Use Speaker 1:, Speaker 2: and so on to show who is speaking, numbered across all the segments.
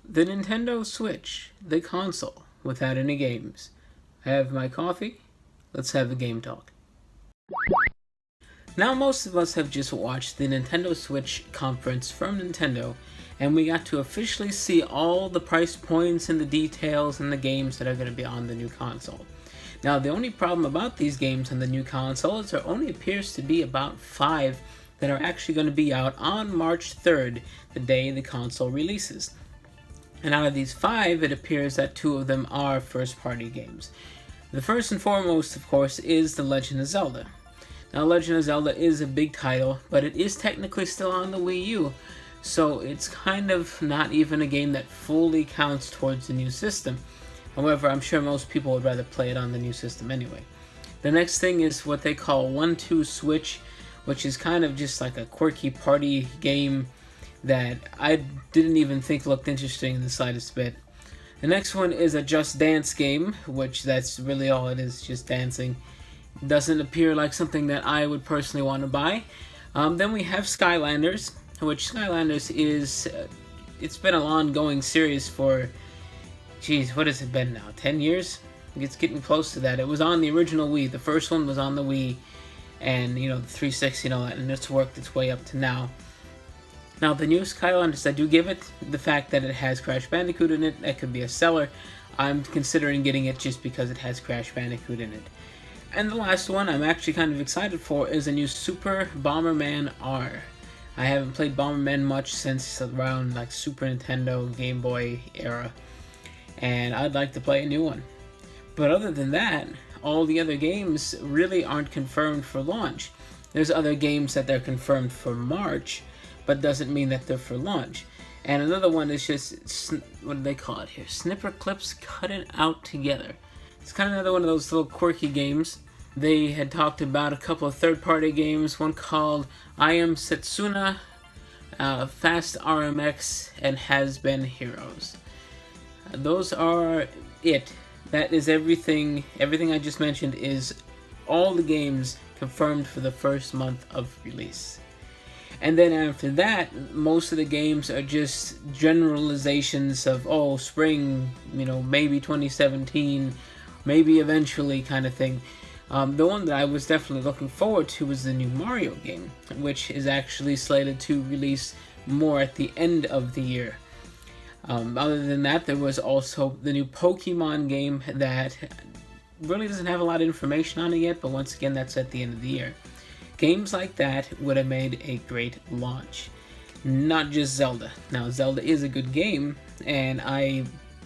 Speaker 1: The Nintendo Switch, the console, without any games. I have my coffee. Let's have a game talk. Now, most of us have just watched the Nintendo Switch conference from Nintendo, and we got to officially see all the price points and the details and the games that are going to be on the new console. Now, the only problem about these games on the new console is there only appears to be about 5 that are actually going to be out on March 3rd, the day the console releases. And out of these 5, it appears that 2 of them are first-party games. The first and foremost, of course, is The Legend of Zelda. Now, Legend of Zelda is a big title, but it is technically still on the Wii U, so it's kind of not even a game that fully counts towards the new system. However, I'm sure most people would rather play it on the new system anyway. The next thing is what they call 1-2 Switch, which is kind of just like a quirky party game that I didn't even think looked interesting in the slightest bit. The next one is a Just Dance game, which that's really all it is, just dancing. Doesn't appear like something that I would personally want to buy. Then we have Skylanders, which Skylanders is, it's been an ongoing series for, geez, what has it been now, 10 years? It's getting close to that. It was on the original Wii. The first one was on the Wii, and the 360 and all that, and it's worked its way up to now. Now, the new Skylanders, I do give it the fact that it has Crash Bandicoot in it. That could be a seller. I'm considering getting it just because it has Crash Bandicoot in it. And the last one I'm actually kind of excited for is a new Super Bomberman R. I haven't played Bomberman much since around like Super Nintendo, Game Boy era, and I'd like to play a new one. But other than that, all the other games really aren't confirmed for launch. There's other games that they're confirmed for March, but doesn't mean that they're for launch. And another one is just, what do they call it here? Snipper clips cut it out together. It's kind of another one of those little quirky games. They had talked about a couple of third-party games, one called I Am Setsuna, Fast RMX, and Has Been Heroes. Those are it. That is everything. Everything I just mentioned is all the games confirmed for the first month of release. And then after that, most of the games are just generalizations of, oh, spring, maybe 2017, maybe eventually kind of thing. The one that I was definitely looking forward to was the new Mario game, which is actually slated to release more at the end of the year. Other than that, there was also the new Pokemon game that really doesn't have a lot of information on it yet, but once again, that's at the end of the year. Games like that would have made a great launch. Not just Zelda. Now, Zelda is a good game, and I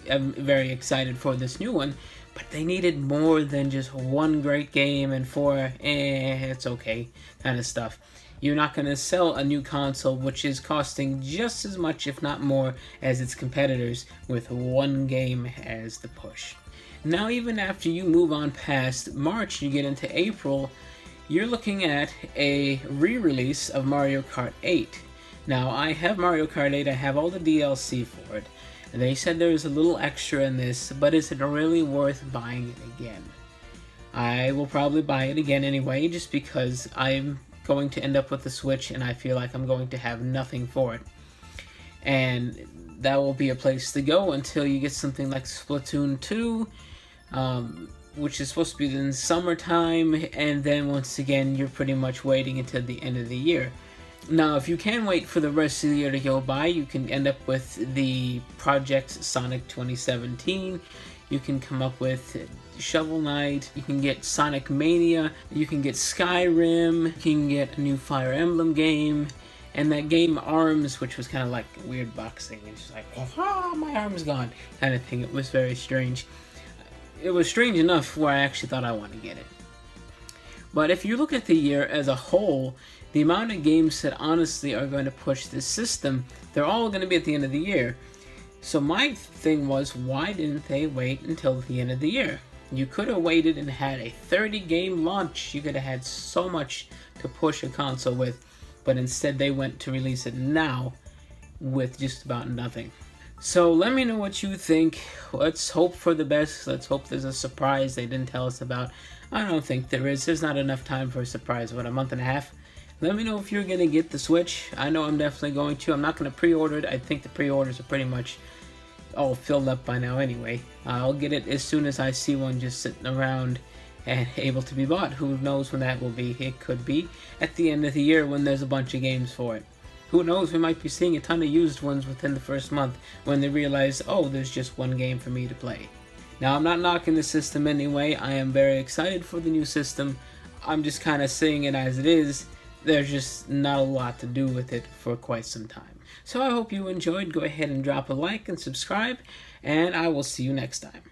Speaker 1: am very excited for this new one, but they needed more than just one great game and 4, it's okay kind of stuff. You're not going to sell a new console which is costing just as much, if not more, as its competitors with one game as the push. Now, even after you move on past March, you get into April, you're looking at a re-release of Mario Kart 8. Now, I have Mario Kart 8, I have all the DLC for it. They said there's a little extra in this, but is it really worth buying it again? I will probably buy it again anyway, just because I'm going to end up with the Switch and I feel like I'm going to have nothing for it. And that will be a place to go until you get something like Splatoon 2, which is supposed to be in summertime, and then once again you're pretty much waiting until the end of the year. Now, if you can wait for the rest of the year to go by, you can end up with the Project Sonic 2017, you can come up with Shovel Knight, you can get Sonic Mania, you can get Skyrim, you can get a new Fire Emblem game, and that game ARMS, which was kind of like weird boxing, it's just like, oh, my arm's gone, kind of thing. It was very strange. It was strange enough where I actually thought I wanted to get it. But if you look at the year as a whole, the amount of games that honestly are going to push this system, they're all going to be at the end of the year. So my thing was, why didn't they wait until the end of the year? You could have waited and had a 30-game launch. You could have had so much to push a console with, but instead they went to release it now with just about nothing. So let me know what you think. Let's hope for the best. Let's hope there's a surprise they didn't tell us about. I don't think there is. There's not enough time for a surprise. What, a month and a half? Let me know if you're going to get the Switch. I know I'm definitely going to. I'm not going to pre-order it. I think the pre-orders are pretty much all filled up by now anyway. I'll get it as soon as I see one just sitting around and able to be bought. Who knows when that will be? It could be at the end of the year when there's a bunch of games for it. Who knows, we might be seeing a ton of used ones within the first month when they realize, oh, there's just one game for me to play. Now, I'm not knocking the system anyway. I am very excited for the new system. I'm just kind of seeing it as it is. There's just not a lot to do with it for quite some time. So I hope you enjoyed. Go ahead and drop a like and subscribe, and I will see you next time.